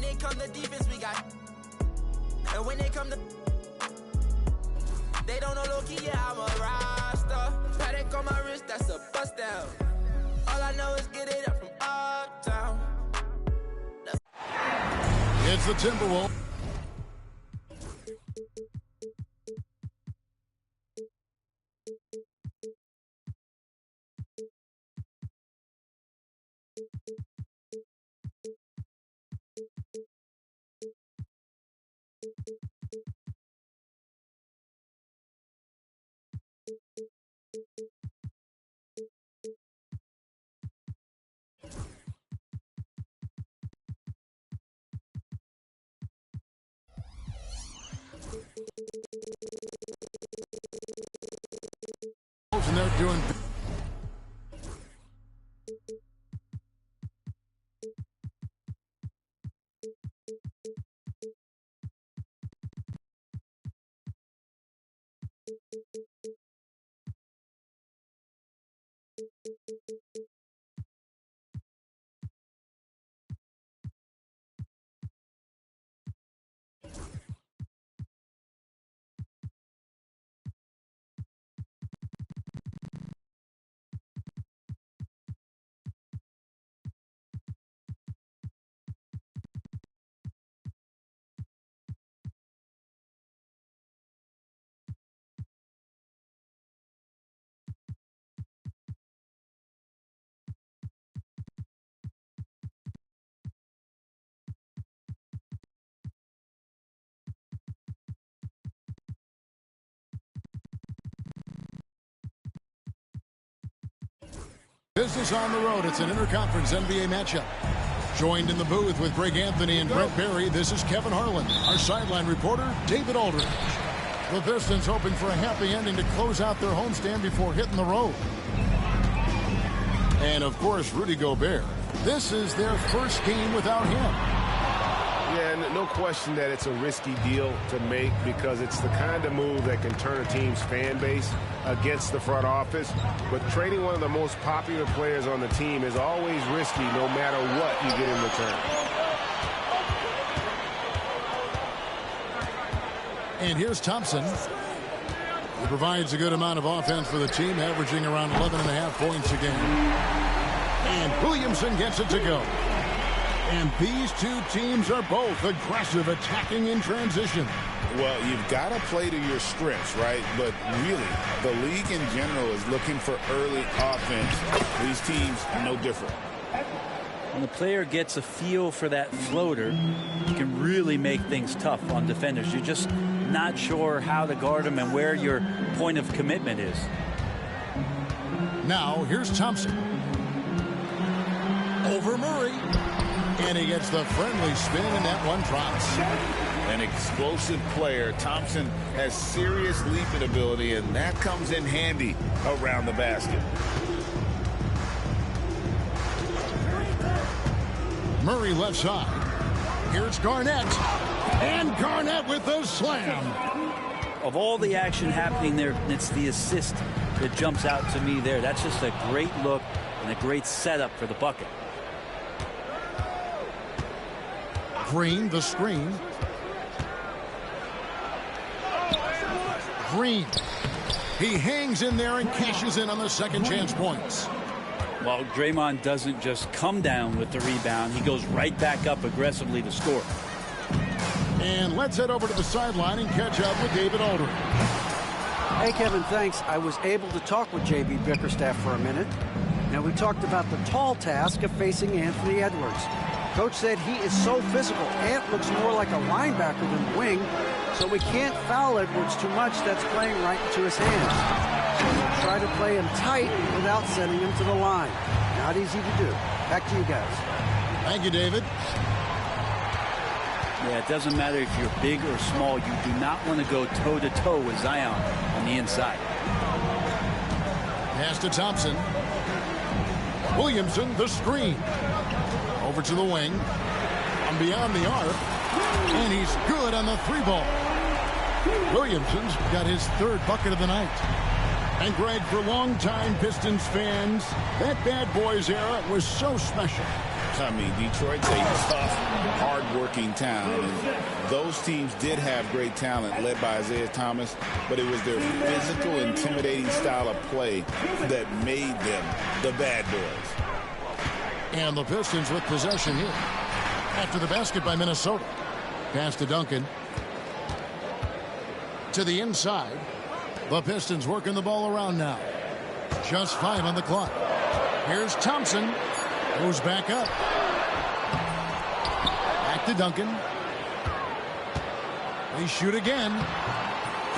it come to defense, we got. And when they come to, they don't know low-key, yeah, I'm a roster. Paddock on my wrist, that's a bust down. All I know is get it up from uptown. It's the Timberwolves. And they're doing. This is on the road. It's an interconference NBA matchup. Joined in the booth with Greg Anthony and Brent Barry, this is Kevin Harlan. Our sideline reporter, David Aldridge. The Pistons hoping for a happy ending to close out their homestand before hitting the road. And, of course, Rudy Gobert. This is their first game without him. Yeah, no question that it's a risky deal to make because it's the kind of move that can turn a team's fan base against the front office. But trading one of the most popular players on the team is always risky no matter what you get in return. And here's Thompson. He provides a good amount of offense for the team, averaging around 11.5 points a game. And Williamson gets it to go. And these two teams are both aggressive, attacking in transition. Well, you've got to play to your strengths, right? But really, the league in general is looking for early offense. These teams are no different. When the player gets a feel for that floater, you can really make things tough on defenders. You're just not sure how to guard them and where your point of commitment is. Now, here's Thompson. Over Murray. And he gets the friendly spin, and that one drops. An explosive player. Thompson has serious leaping ability, and that comes in handy around the basket. Murray left side. Here's Garnett. And Garnett with the slam. Of all the action happening there, it's the assist that jumps out to me there. That's just a great look and a great setup for the bucket. Green, the screen. Green. He hangs in there and cashes in on the second chance points. Well, Draymond doesn't just come down with the rebound. He goes right back up aggressively to score. And let's head over to the sideline and catch up with David Aldridge. Hey, Kevin, thanks. I was able to talk with J.B. Bickerstaff for a minute. Now, we talked about the tall task of facing Anthony Edwards. Coach said he is so physical. Ant looks more like a linebacker than a wing, so we can't foul Edwards too much. That's playing right into his hands. So we'll try to play him tight without sending him to the line. Not easy to do. Back to you guys. Thank you, David. Yeah, it doesn't matter if you're big or small. You do not want to go toe-to-toe with Zion on the inside. Pass to Thompson. Williamson, the screen. Over to the wing. And beyond the arc. And he's good on the three ball. Williamson's got his third bucket of the night. And Greg, for longtime Pistons fans, that Bad Boys era was so special. I mean, Detroit's a tough, hard-working hardworking town. And those teams did have great talent led by Isaiah Thomas, but it was their physical, intimidating style of play that made them the bad boys. And the Pistons with possession here. After the basket by Minnesota. Pass to Duncan. To the inside. The Pistons working the ball around now. Just 5 on the clock. Here's Thompson. Goes back up. Back to Duncan. They shoot again.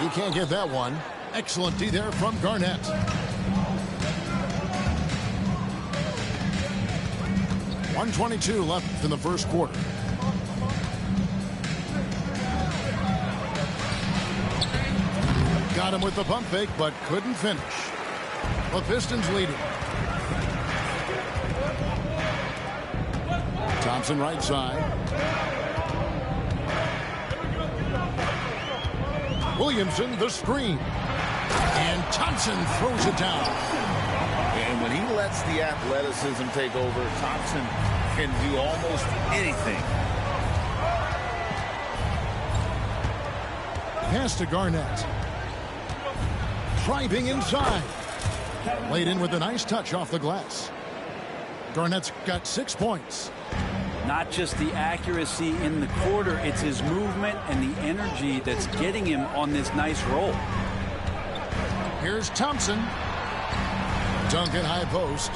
He can't get that one. Excellent D there from Garnett. .122 left in the first quarter. Got him with the pump fake, but couldn't finish. The Pistons leading. Thompson right side. Williamson the screen. And Thompson throws it down. And when he lets the athleticism take over, Thompson can do almost anything. Pass to Garnett. Driving inside. Laid in with a nice touch off the glass. Garnett's got 6 points. Not just the accuracy in the quarter, it's his movement and the energy that's getting him on this nice roll. Here's Thompson. Duncan high post.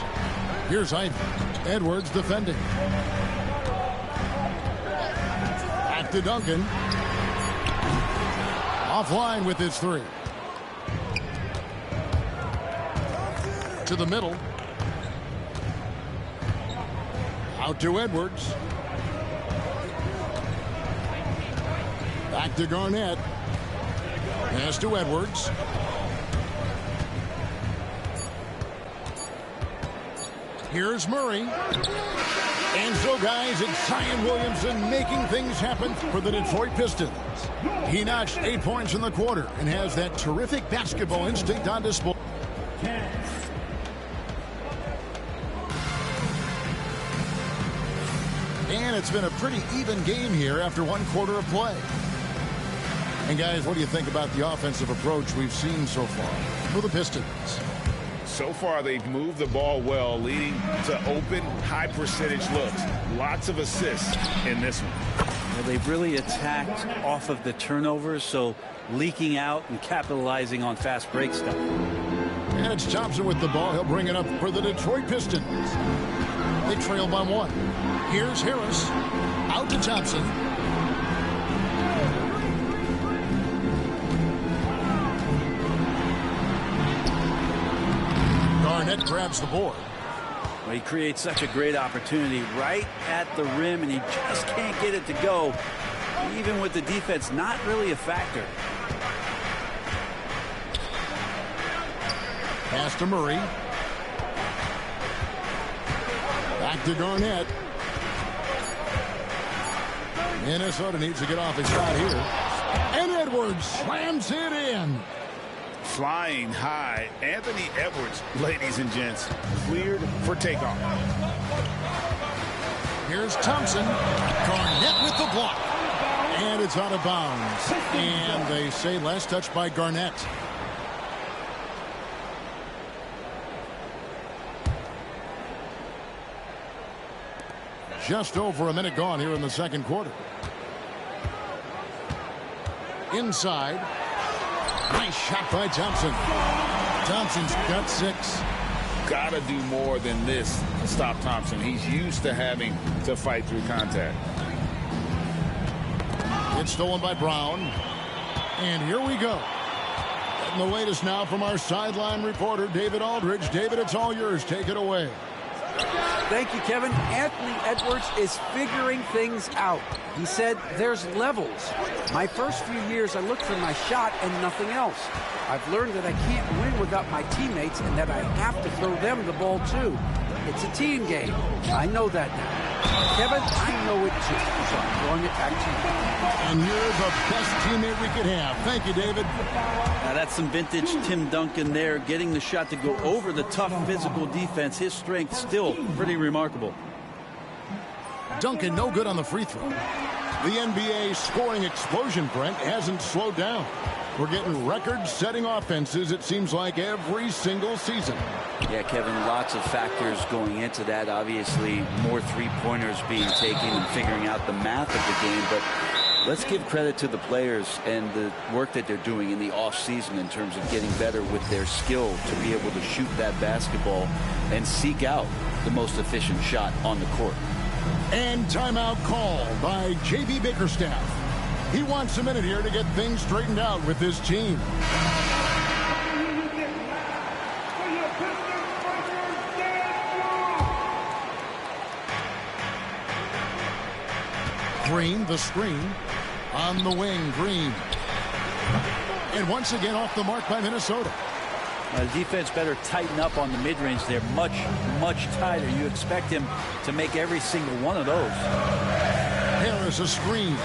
Here's Edwards defending. Back to Duncan. Offline with his 3. To the middle. Out to Edwards. Back to Garnett. Pass to Edwards. Here's Murray. And so, guys, it's Zion Williamson making things happen for the Detroit Pistons. He notched 8 points in the quarter and has that terrific basketball instinct on display. And it's been a pretty even game here after 1 quarter of play. And, guys, what do you think about the offensive approach we've seen so far for the Pistons? So far, they've moved the ball well, leading to open, high-percentage looks. Lots of assists in this one. Well, they've really attacked off of the turnovers, so leaking out and capitalizing on fast break stuff. And it's Thompson with the ball. He'll bring it up for the Detroit Pistons. They trail by 1. Here's Harris. Out to Thompson. Garnett grabs the board. Well, he creates such a great opportunity right at the rim, and he just can't get it to go. Even with the defense not really a factor. Pass to Murray. Back to Garnett. Minnesota needs to get off his shot here. And Edwards slams it in. Flying high, Anthony Edwards, ladies and gents, cleared for takeoff. Here's Thompson. Garnett with the block. And it's out of bounds. And they say last touch by Garnett. Just over a minute gone here in the second quarter. Inside. Nice shot by Thompson. Thompson's got 6. Gotta do more than this to stop Thompson. He's used to having to fight through contact. It's stolen by Brown. And here we go. Getting the latest now from our sideline reporter, David Aldridge. David, it's all yours. Take it away. Thank you, Kevin. Anthony Edwards is figuring things out. He said there's levels. My first few years, I looked for my shot and nothing else. I've learned that I can't win without my teammates and that I have to throw them the ball, too. It's a team game. I know that now. Kevin, I know it, too. So I'm throwing it back to you. And you're the best teammate we could have. Thank you, David. Now that's some vintage Tim Duncan there, getting the shot to go over the tough physical defense. His strength still pretty remarkable. Duncan no good on the free throw. The NBA scoring explosion, Brent, hasn't slowed down. We're getting record-setting offenses, it seems like, every single season. Yeah, Kevin, lots of factors going into that. Obviously, more three-pointers being taken and figuring out the math of the game. But let's give credit to the players and the work that they're doing in the off-season in terms of getting better with their skill to be able to shoot that basketball and seek out the most efficient shot on the court. And timeout called by J.B. Bickerstaff. He wants a minute here to get things straightened out with his team. Green, the screen. On the wing, Green. And once again off the mark by Minnesota. The defense better tighten up on the mid-range. They're much, much tighter. You expect him to make every single one of those. Harris, a screen.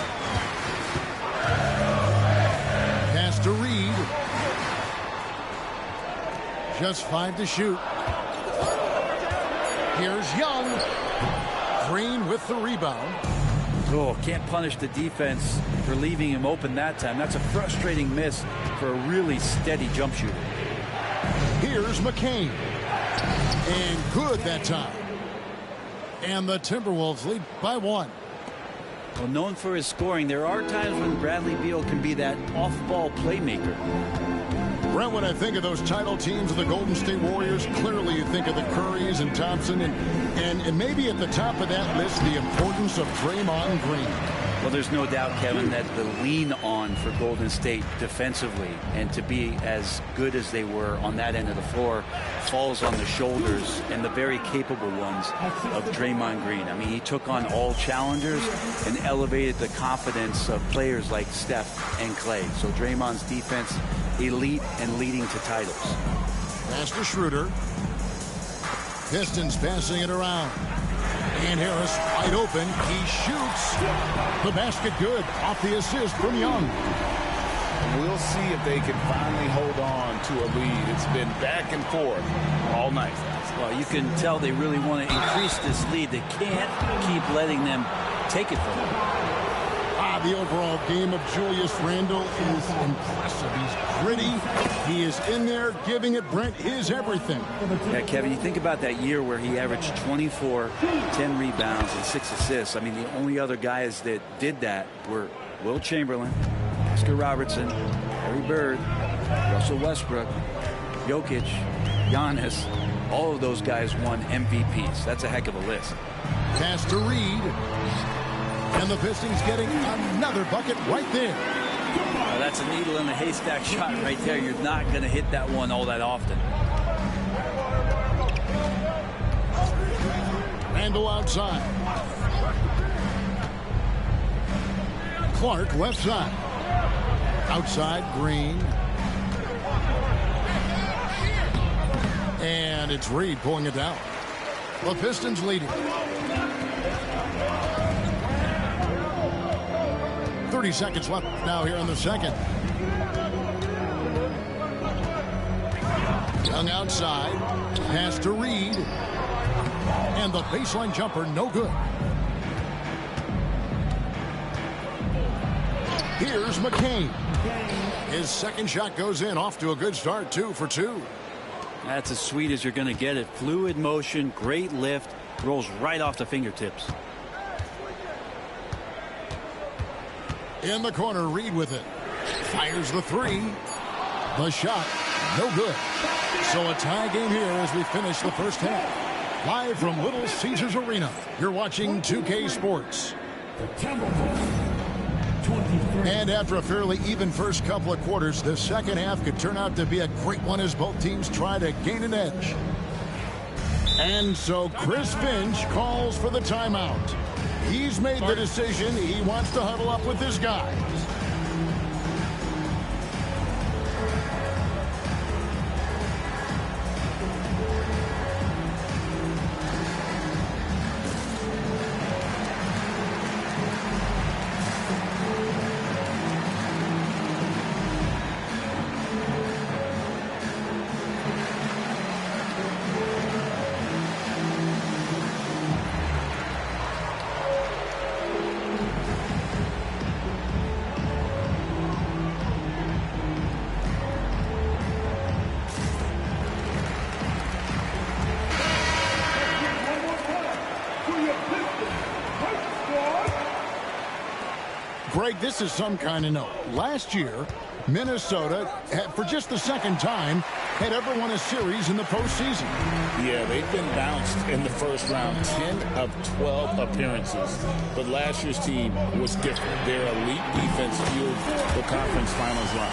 Pass to Reed. Just 5 to shoot. Here's Young. Green with the rebound. Oh, can't punish the defense for leaving him open that time. That's a frustrating miss for a really steady jump shooter. Here's McCain. And good that time. And the Timberwolves lead by 1. Well, known for his scoring, there are times when Bradley Beal can be that off-ball playmaker. Brent, when I think of those title teams of the Golden State Warriors, clearly you think of the Currys and Thompson, and maybe at the top of that list, the importance of Draymond Green. Well, there's no doubt, Kevin, that the lean on for Golden State defensively and to be as good as they were on that end of the floor falls on the shoulders and the very capable ones of Draymond Green. I mean, he took on all challengers and elevated the confidence of players like Steph and Clay. So Draymond's defense, elite and leading to titles. Pass to Schroeder. Pistons passing it around. And Harris wide open. He shoots. The basket good. Off the assist from Young. We'll see if they can finally hold on to a lead. It's been back and forth all night. Well, you can tell they really want to increase this lead. They can't keep letting them take it from them. The overall game of Julius Randle is impressive. He's gritty. He is in there giving it, Brent, his everything. Yeah, Kevin, you think about that year where he averaged 24, 10 rebounds, and 6 assists. I mean, the only other guys that did that were Will Chamberlain, Oscar Robertson, Larry Bird, Russell Westbrook, Jokic, Giannis. All of those guys won MVPs. That's a heck of a list. Pass to Reed. And the Pistons getting another bucket right there. That's a needle in the haystack shot right there. You're not going to hit that one all that often. Randle outside. Clark left side. Outside, Green. And it's Reed pulling it down. The Pistons leading. 30 seconds left now here in the second. Young outside. Pass to Reed. And the baseline jumper, no good. Here's McCain. His second shot goes in. Off to a good start. 2 for 2. That's as sweet as you're going to get it. Fluid motion, great lift, rolls right off the fingertips. In the corner, Reed with it. Fires the 3. The shot, no good. So a tie game here as we finish the first half. Live from Little Caesars Arena, you're watching 2K Sports. And after a fairly even first couple of quarters, the second half could turn out to be a great one as both teams try to gain an edge. And so Chris Finch calls for the timeout. He's made the decision. He wants to huddle up with his guys. Greg, this is some kind of note. Last year, Minnesota, for just the second time, had ever won a series in the postseason. Yeah, they've been bounced in the first round, 10 of 12 appearances. But last year's team was different. Their elite defense fueled the conference finals run.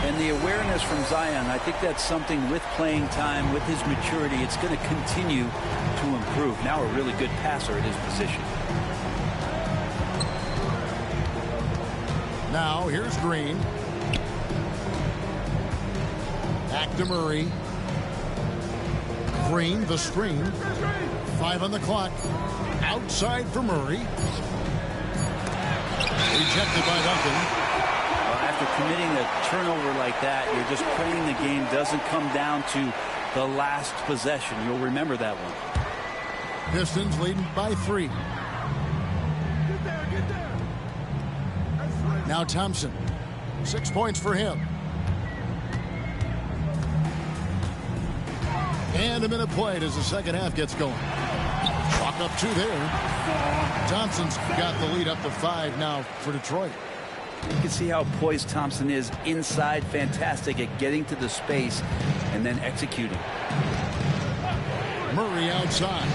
And the awareness from Zion, I think that's something with playing time, with his maturity, it's going to continue to improve. Now a really good passer at his position. Now, here's Green. Back to Murray. Green, the screen. 5 on the clock. Outside for Murray. Rejected by Duncan. After committing a turnover like that, you're just praying the game doesn't come down to the last possession. You'll remember that one. Pistons leading by 3. Now Thompson. 6 points for him. And a minute played as the second half gets going. Chalk up 2 there. Thompson's got the lead up to 5 now for Detroit. You can see how poised Thompson is inside. Fantastic at getting to the space and then executing. Murray outside.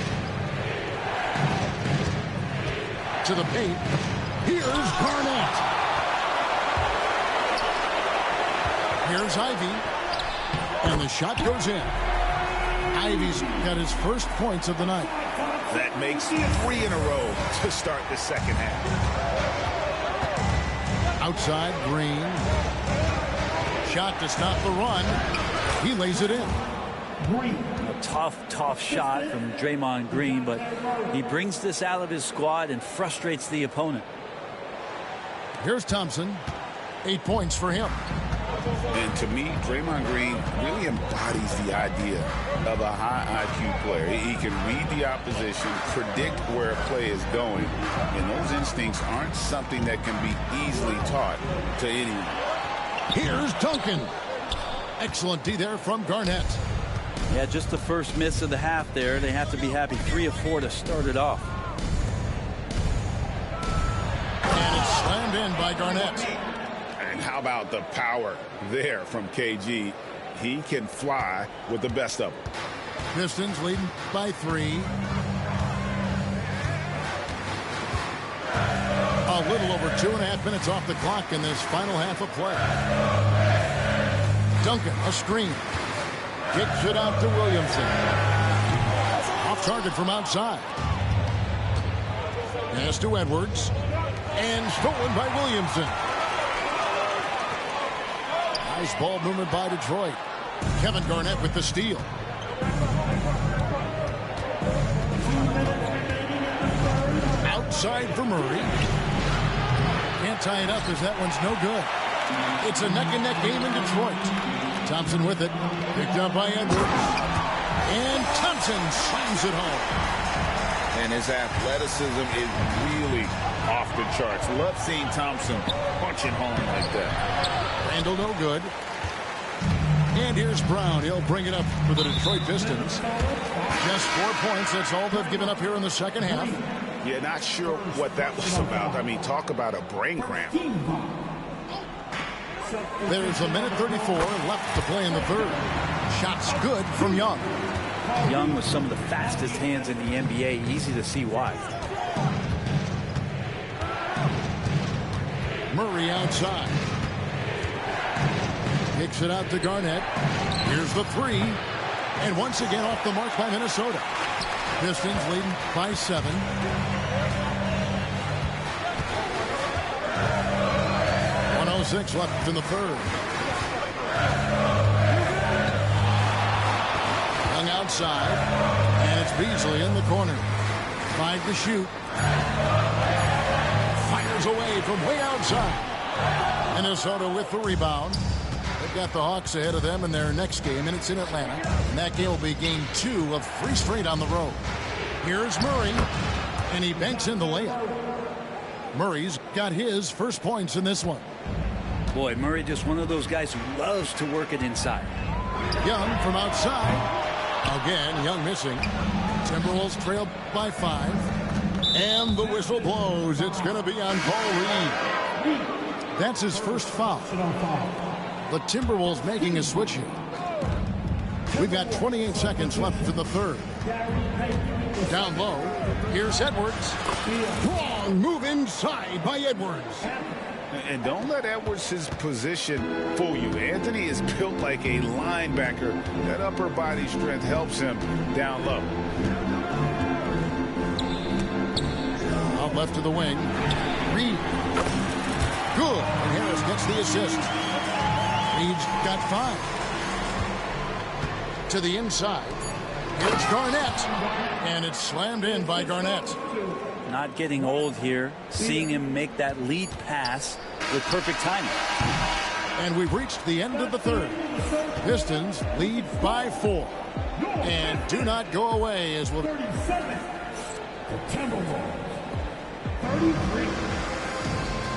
To the paint. Here's Garnett. Here's Ivy. And the shot goes in. Ivy's got his first points of the night. That makes 3 in a row to start the second half. Outside, Green. Shot to stop the run. He lays it in. A tough shot from Draymond Green, but he brings this out of his squad and frustrates the opponent. Here's Thompson. 8 points for him. And to me, Draymond Green really embodies the idea of a high IQ player. He can read the opposition, predict where a play is going, and those instincts aren't something that can be easily taught to anyone. Here's Duncan. Excellent D there from Garnett. Yeah, just the first miss of the half there. They have to be happy. 3 of 4 to start it off. And it's slammed in by Garnett. And how about the power there from KG? He can fly with the best of them. Pistons leading by 3. A little over 2.5 minutes off the clock in this final half of play. Duncan, a screen. Kicks it out to Williamson. Off target from outside. Pass to Edwards. And stolen by Williamson. Nice ball movement by Detroit. Kevin Garnett with the steal. Outside for Murray. Can't tie it up as that one's no good. It's a neck-and-neck game in Detroit. Thompson with it. Picked up by Edwards. And Thompson slams it home. And his athleticism is really off the charts. Love seeing Thompson punching home like that. Randall no good. And here's Brown. He'll bring it up for the Detroit Pistons. Just 4 points. That's all they've given up here in the second half. Yeah, not sure what that was about. I mean, talk about a brain cramp. There's a minute 34 left to play in the third. Shots good from Young. Young with some of the fastest hands in the NBA. Easy to see why. Murray outside. Kicks it out to Garnett. Here's the 3. And once again off the mark by Minnesota. Pistons leading by 7. .106 left in the third. Young outside. And it's Beasley in the corner. 5 to shoot. Fires away from way outside. Minnesota with the rebound. They've got the Hawks ahead of them in their next game, and it's in Atlanta. And that game will be game 2 of 3 straight on the road. Here's Murray, and he banks in the layup. Murray's got his first points in this one. Boy, Murray just one of those guys who loves to work it inside. Young from outside. Again, Young missing. Timberwolves trail by 5. And the whistle blows. It's going to be on Paul Reed. That's his first foul. The Timberwolves making a switch here. We've got 28 seconds left in the third. Down low, here's Edwards. Wrong move inside by Edwards. And don't let Edwards' position fool you. Anthony is built like a linebacker. That upper body strength helps him down low. Out left to the wing. Reed. Good. And Harris gets the assist. Reed's got 5. To the inside. Here's Garnett. And it's slammed in by Garnett. Not getting old here. Seeing him make that lead pass with perfect timing. And we've reached the end of the third. Pistons lead by 4. And do not go away as we'll... 37. The Timberwolves. 33.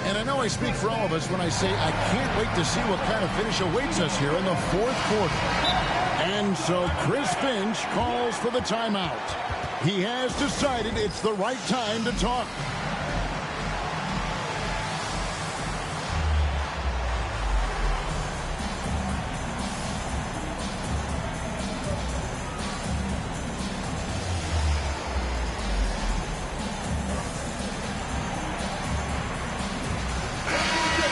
And I know I speak for all of us when I say I can't wait to see what kind of finish awaits us here in the fourth quarter. And so Chris Finch calls for the timeout. He has decided it's the right time to talk.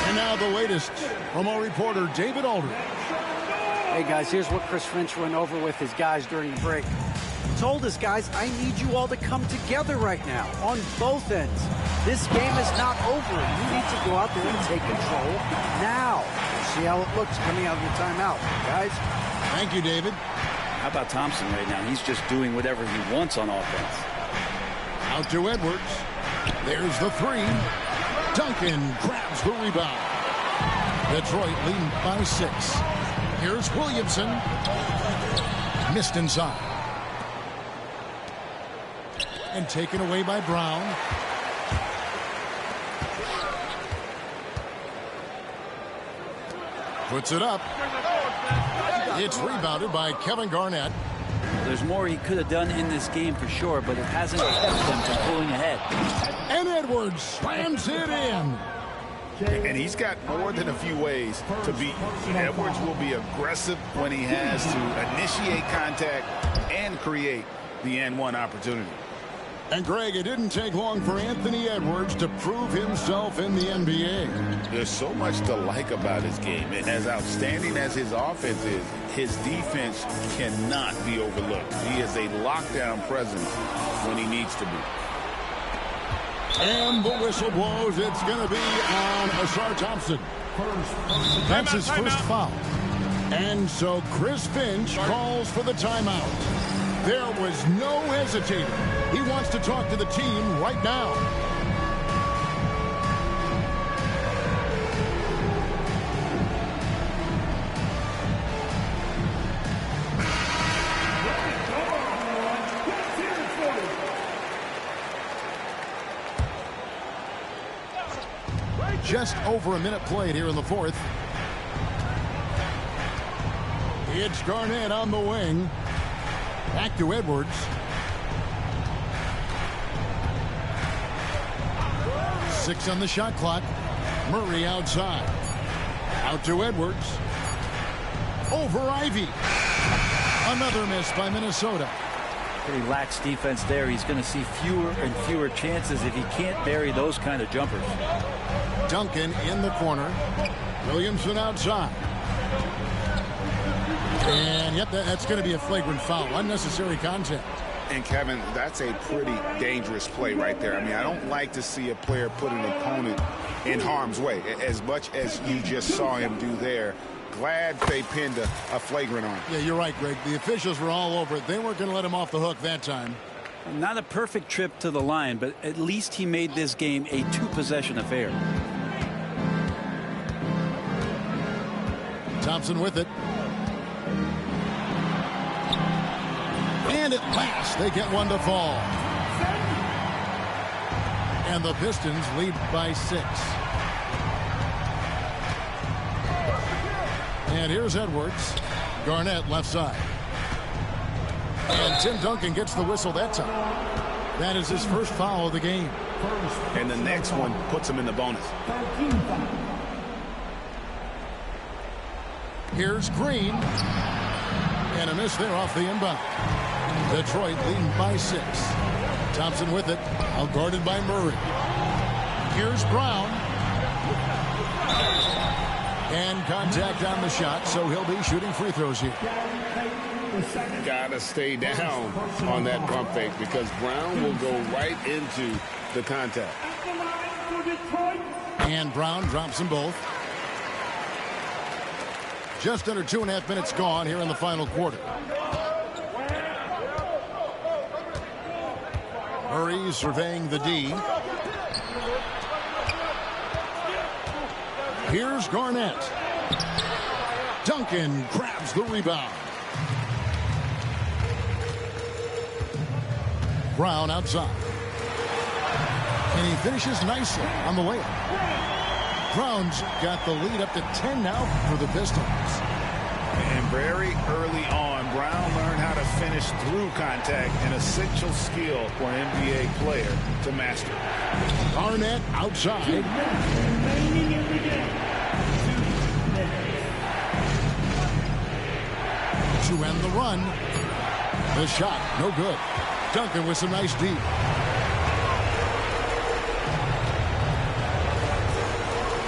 And now the latest from our reporter, David Aldridge. Hey, guys, here's what Chris Finch went over with his guys during the break. He told his guys, I need you all to come together right now on both ends. This game is not over. You need to go out there and take control now. See how it looks coming out of the timeout, guys. Thank you, David. How about Thompson right now? He's just doing whatever he wants on offense. Out to Edwards. There's the 3. Duncan grabs the rebound. Detroit leading by 6. Here's Williamson. Missed inside. And taken away by Brown. Puts it up. It's rebounded by Kevin Garnett. There's more he could have done in this game for sure, but it hasn't kept him from pulling ahead. And Edwards slams it in. And he's got more than a few ways to beat you. Edwards will be aggressive when he has to initiate contact and create the N1 opportunity. And Greg, it didn't take long for Anthony Edwards to prove himself in the NBA. There's so much to like about his game. And as outstanding as his offense is, his defense cannot be overlooked. He is a lockdown presence when he needs to be. And the whistle blows. It's going to be on Ausar Thompson. That's his first foul. And so Chris Finch calls for the timeout. There was no hesitating. He wants to talk to the team right now. Just over a minute played here in the fourth. It's Garnett on the wing. Back to Edwards. Six on the shot clock. Murray outside. Out to Edwards. Over Ivy. Another miss by Minnesota. Pretty lax defense there. He's going to see fewer and fewer chances if he can't bury those kind of jumpers. Duncan in the corner. Williamson outside. And yep, that's going to be a flagrant foul. Unnecessary contact. And Kevin, that's a pretty dangerous play right there. I mean, I don't like to see a player put an opponent in harm's way as much as you just saw him do there. Glad they pinned a flagrant on him. Yeah, you're right, Greg. The officials were all over it. They weren't going to let him off the hook that time. Not a perfect trip to the line, but at least he made this game a two-possession affair. Thompson with it. And at last, they get one to fall. And the Pistons lead by 6. And here's Edwards. Garnett left side. And Tim Duncan gets the whistle that time. That is his first foul of the game. and the next one puts them in the bonus. Here's Green. And a miss there off the inbound. Detroit leading by 6. Thompson with it, out guarded by Murray. Here's Brown. And contact on the shot, so he'll be shooting free throws here. Gotta stay down on that pump fake because Brown will go right into the contact. And Brown drops them both. Just under 2.5 minutes gone here in the final quarter. Murray surveying the D. Here's Garnett. Duncan grabs the rebound. Brown outside. And he finishes nicely on the layup. Brown's got the lead up to 10 now for the Pistons. And very early on, Brown learned how to finish through contact, an essential skill for an NBA player to master. Garnett outside. To end the run. The shot, no good. Duncan with some nice D.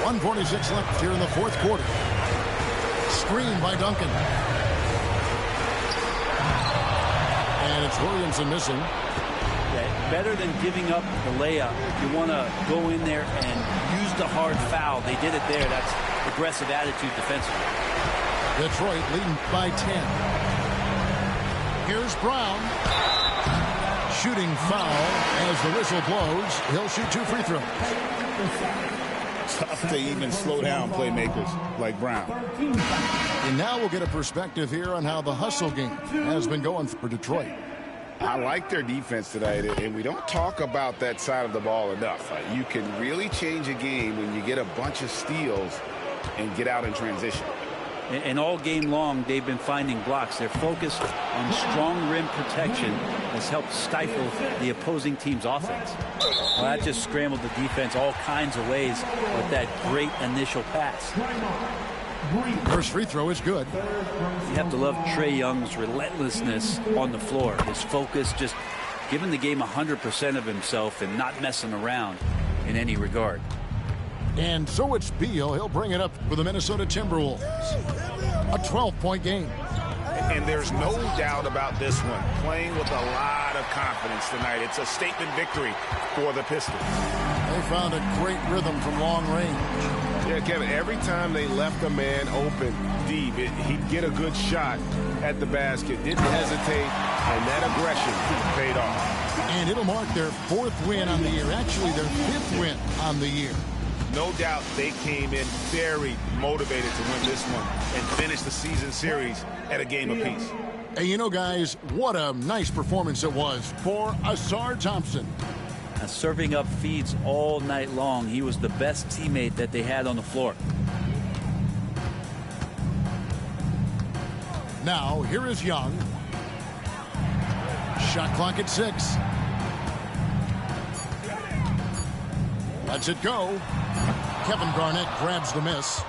.146 left here in the fourth quarter. Screen by Duncan. And it's Williamson missing. Yeah, better than giving up the layup, you want to go in there and use the hard foul. They did it there. That's aggressive attitude defensively. Detroit leading by 10. Here's Brown. Shooting foul as the whistle blows. He'll shoot 2 free throws. Tough to even slow down playmakers like Brown. And now we'll get a perspective here on how the hustle game has been going for Detroit. I like their defense tonight, and we don't talk about that side of the ball enough. You can really change a game when you get a bunch of steals and get out in transition. And all game long, they've been finding blocks. Their focus on strong rim protection has helped stifle the opposing team's offense. Well, that just scrambled the defense all kinds of ways with that great initial pass. First free throw is good. You have to love Trae Young's relentlessness on the floor. His focus, just giving the game 100% of himself and not messing around in any regard. And so it's Beal. He'll bring it up for the Minnesota Timberwolves. A 12-point game. And there's no doubt about this one. Playing with a lot of confidence tonight. It's a statement victory for the Pistons. They found a great rhythm from long range. Yeah, Kevin, every time they left a man open deep, he'd get a good shot at the basket. Didn't hesitate, and that aggression paid off. And it'll mark their 4th win on the year. Actually, their 5th win on the year. No doubt they came in very motivated to win this one and finish the season series at a game apiece. And you know, guys, what a nice performance it was for Ausar Thompson. Serving up feeds all night long. He was the best teammate that they had on the floor. Now, here is Young. Shot clock at 6. Lets it go. Kevin Garnett grabs the miss.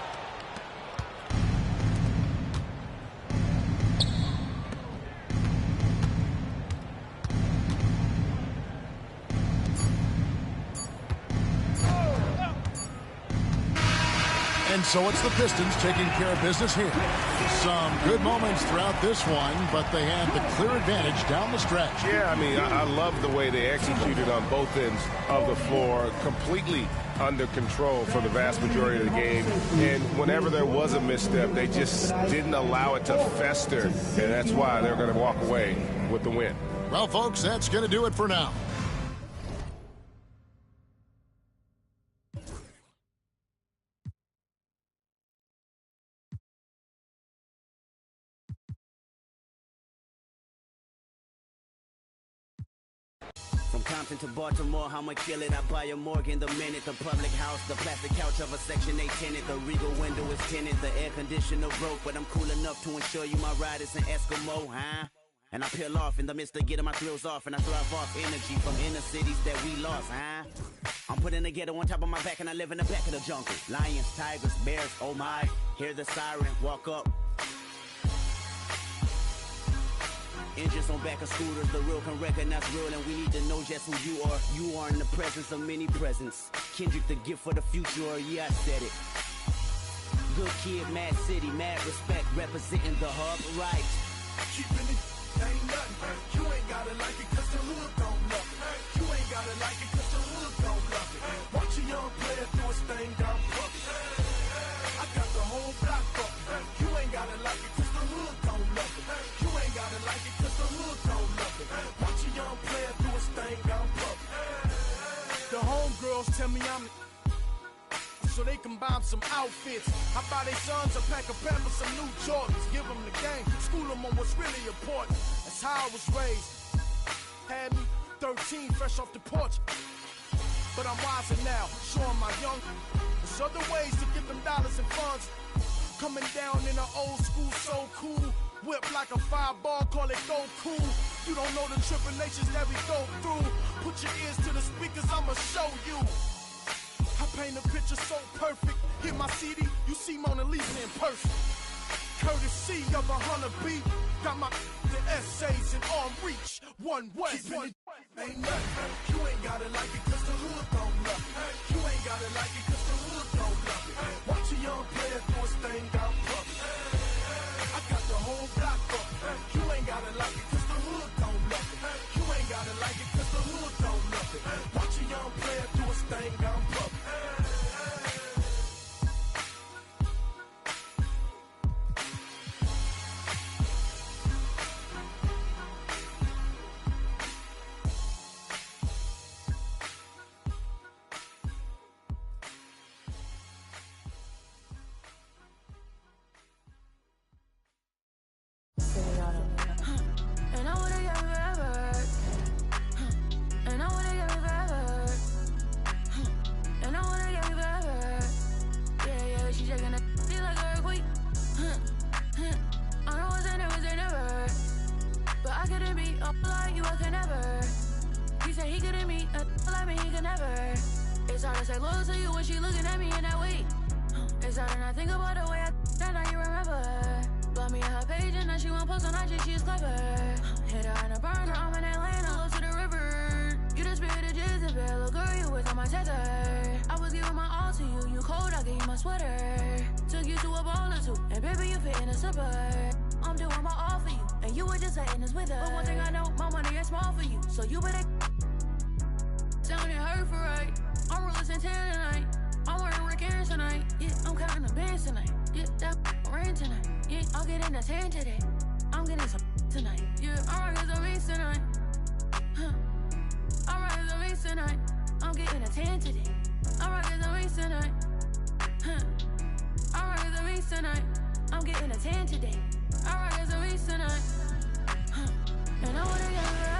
And so it's the Pistons taking care of business here. Some good moments throughout this one, but they had the clear advantage down the stretch. Yeah, I mean, I love the way they executed on both ends of the floor, completely under control for the vast majority of the game. And whenever there was a misstep, they just didn't allow it to fester. And that's why they're going to walk away with the win. Well, folks, that's going to do it for now. From Compton to Baltimore, how much kill it? I buy a Morgan the minute. The public house, the plastic couch of a Section 8 tenant. The Regal window is tinted. The air conditioner broke, but I'm cool enough to ensure you my ride is an Eskimo, huh? And I peel off in the midst of getting my thrills off. And I thrive off energy from inner cities that we lost, huh? I'm putting the ghetto on top of my back and I live in the back of the jungle. Lions, tigers, bears, oh my. Hear the siren, walk up. Engines on back of scooters, the real can recognize real. And we need to know just who you are. You are in the presence of many presents. Kendrick, the gift for the future, yeah, I said it. Good kid, mad city, mad respect, representing the hub, right. Keeping it, ain't nothing. You ain't gotta like it cause the hood don't love it. You ain't gotta like it cause the hood don't love it. Watch a young player do his thing down public. I got the whole block fucking. You ain't gotta like it cause the hood don't love it. You ain't gotta like it cause the hood don't love it. Watch a young player do his thing down public. The homegirls tell me I'm so they can buy them some outfits. I buy their sons a pack of Pampers, some new Jordans. Give them the game, school them on what's really important. That's how I was raised. Had me 13, fresh off the porch. But I'm wiser now, showing my young. There's other ways to get them dollars and funds. Coming down in an old school, so cool. Whip like a fireball, call it go cool. You don't know the tribulations that we go through. Put your ears to the speakers, I'ma show you. I paint a picture so perfect. Hit my CD, you see Mona Lisa in person. Courtesy of 100 beat. Got my the essays in arm reach. One way. Ain't nothing. You ain't gotta like it cause the hood don't love it. You ain't gotta like it cause the hood don't love it. Watch a young player do his thing down public. I got the whole block fucking. You ain't gotta like it cause the hood don't love it. You ain't gotta like it cause the hood don't love it. Watch a young player do his thing down public. I'm getting a tan today. I rock as a race tonight. And I wanna get